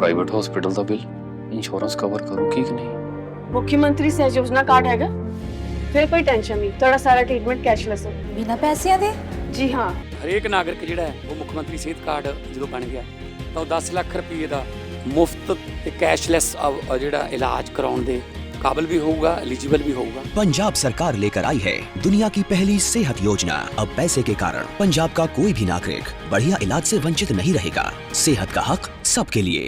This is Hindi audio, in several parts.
प्राइवेट हॉस्पिटल का बिल इंश्योरेंस कवर करूगी कि नहीं? मुख्यमंत्री सहज योजना कार्ड हैगा, फिर कोई टेंशन नहीं, थोड़ा सारा ट्रीटमेंट कैशलेस है। बिना पैसिਆਂ ਦੇ? जी हाँ। ਹਰੇਕ ਨਾਗਰਿਕ ਜਿਹੜਾ ਹੈ ਉਹ ਮੁੱਖ ਮੰਤਰੀ ਸਿਹਤ ਕਾਰਡ ਜਦੋਂ ਬਣ ਗਿਆ ਤਾਂ ਉਹ 10 ਲੱਖ ਰੁਪਏ ਦਾ ਮੁਫਤ ਤੇ ਕੈਸ਼ਲੈਸ ਜਿਹੜਾ ਇਲਾਜ ਕਰਾਉਣ ਦੇ काबिल भी होगा, एलिजिबल भी होगा। पंजाब सरकार लेकर आई है दुनिया की पहली सेहत योजना। अब पैसे के कारण पंजाब का कोई भी नागरिक बढ़िया इलाज से वंचित नहीं रहेगा। सेहत का हक सबके लिए।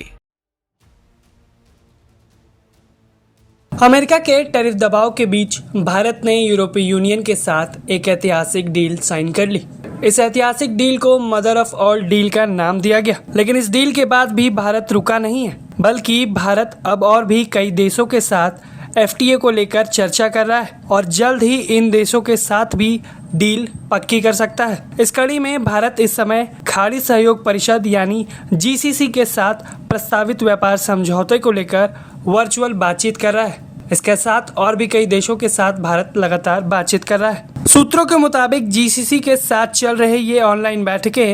अमेरिका के टैरिफ दबाव के बीच भारत ने यूरोपीय यूनियन के साथ एक ऐतिहासिक डील साइन कर ली। इस ऐतिहासिक डील को मदर ऑफ ऑल डील का नाम दिया गया, लेकिन इस डील के बाद भी भारत रुका नहीं है, बल्कि भारत अब और भी कई देशों के साथ FTA को लेकर चर्चा कर रहा है और जल्द ही इन देशों के साथ भी डील पक्की कर सकता है। इस कड़ी में भारत इस समय खाड़ी सहयोग परिषद यानी GCC के साथ प्रस्तावित व्यापार समझौते को लेकर वर्चुअल बातचीत कर रहा है। इसके साथ और भी कई देशों के साथ भारत लगातार बातचीत कर रहा है। सूत्रों के मुताबिक GCC के साथ चल रहे ये ऑनलाइन बैठकें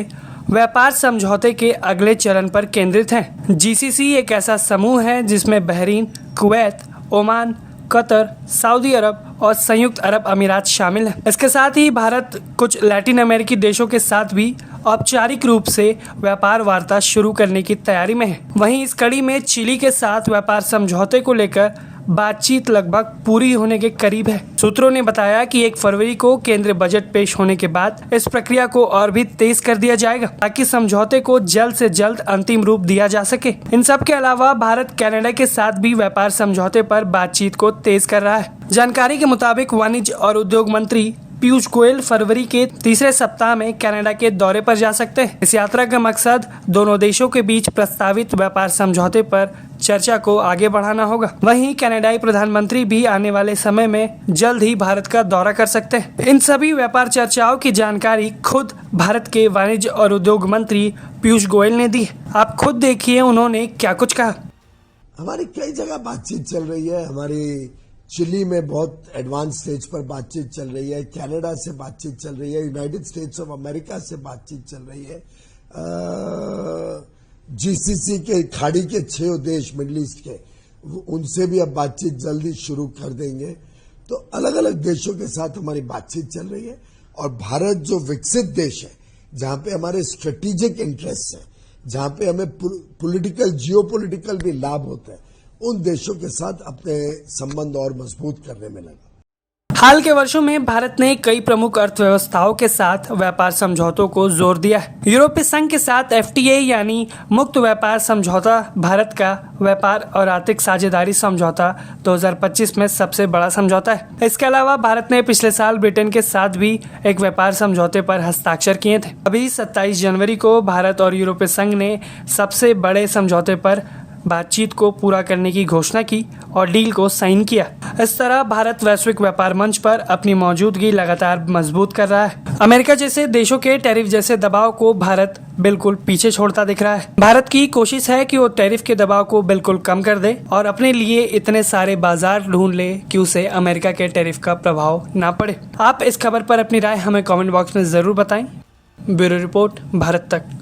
व्यापार समझौते के अगले चरण पर केंद्रित हैं। GCC एक ऐसा समूह है जिसमें Bahrain, Kuwait, Oman, Qatar, Saudi Arab और संयुक्त अरब अमीरात शामिल हैं। इसके साथ ही भारत कुछ लैटिन अमेरिकी देशों के साथ भी औपचारिक रूप से व्यापार वार्ता शुरू करने की तैयारी में है। वहीं इस कड़ी में चिली के साथ व्यापार समझौते को लेकर बातचीत लगभग पूरी होने के करीब है। सूत्रों ने बताया कि 1 फरवरी को केंद्रीय बजट पेश होने के बाद इस प्रक्रिया को और भी तेज कर दिया जाएगा ताकि समझौते को जल्द से जल्द अंतिम रूप दिया जा सके। इन सब के अलावा भारत कनाडा के साथ भी व्यापार समझौते पर बातचीत को तेज कर रहा है। जानकारी के मुताबिक वाणिज्य और उद्योग मंत्री पीयूष गोयल फरवरी के तीसरे सप्ताह में कनाडा के दौरे पर जा सकते हैं। इस यात्रा का मकसद दोनों देशों के बीच प्रस्तावित व्यापार समझौते पर चर्चा को आगे बढ़ाना होगा। वहीं कनाडाई प्रधानमंत्री भी आने वाले समय में जल्द ही भारत का दौरा कर सकते हैं। इन सभी व्यापार चर्चाओं की जानकारी खुद भारत के वाणिज्य और उद्योग मंत्री पीयूष गोयल ने दी। आप खुद देखिए उन्होंने क्या कुछ कहा। हमारी कई जगह बातचीत चल रही है। हमारी चिली में बहुत एडवांस स्टेज पर बातचीत चल रही है, कनाडा से बातचीत चल रही है, यूनाइटेड स्टेट्स ऑफ अमेरिका से बातचीत चल रही है, GCC के खाड़ी के 6 देश मिडिल ईस्ट के, उनसे भी अब बातचीत जल्दी शुरू कर देंगे। तो अलग अलग देशों के साथ हमारी बातचीत चल रही है और भारत जो विकसित देश है, जहां पे हमारे स्ट्रेटेजिक इंटरेस्ट है, जहां पे हमें पॉलिटिकल जियोपॉलिटिकल भी लाभ होता है, उन देशों के साथ अपने संबंध और मजबूत करने में लगा। हाल के वर्षों में भारत ने कई प्रमुख अर्थव्यवस्थाओं के साथ व्यापार समझौतों को जोर दिया है। यूरोपीय संघ के साथ FTA यानी मुक्त व्यापार समझौता भारत का व्यापार और आर्थिक साझेदारी समझौता 2025 में सबसे बड़ा समझौता है। इसके अलावा भारत ने पिछले साल ब्रिटेन के साथ भी एक व्यापार समझौते पर हस्ताक्षर किए थे। अभी 27 जनवरी को भारत और यूरोपीय संघ ने सबसे बड़े समझौते पर बातचीत को पूरा करने की घोषणा की और डील को साइन किया। इस तरह भारत वैश्विक व्यापार मंच पर अपनी मौजूदगी लगातार मजबूत कर रहा है। अमेरिका जैसे देशों के टैरिफ जैसे दबाव को भारत बिल्कुल पीछे छोड़ता दिख रहा है। भारत की कोशिश है कि वो टैरिफ के दबाव को बिल्कुल कम कर दे और अपने लिए इतने सारे बाजार ढूंढ ले कि उसे अमेरिका के टैरिफ का प्रभाव ना पड़े। आप इस खबर पर अपनी राय हमें कॉमेंट बॉक्स में जरूर बताएं। ब्यूरो रिपोर्ट, भारत तक।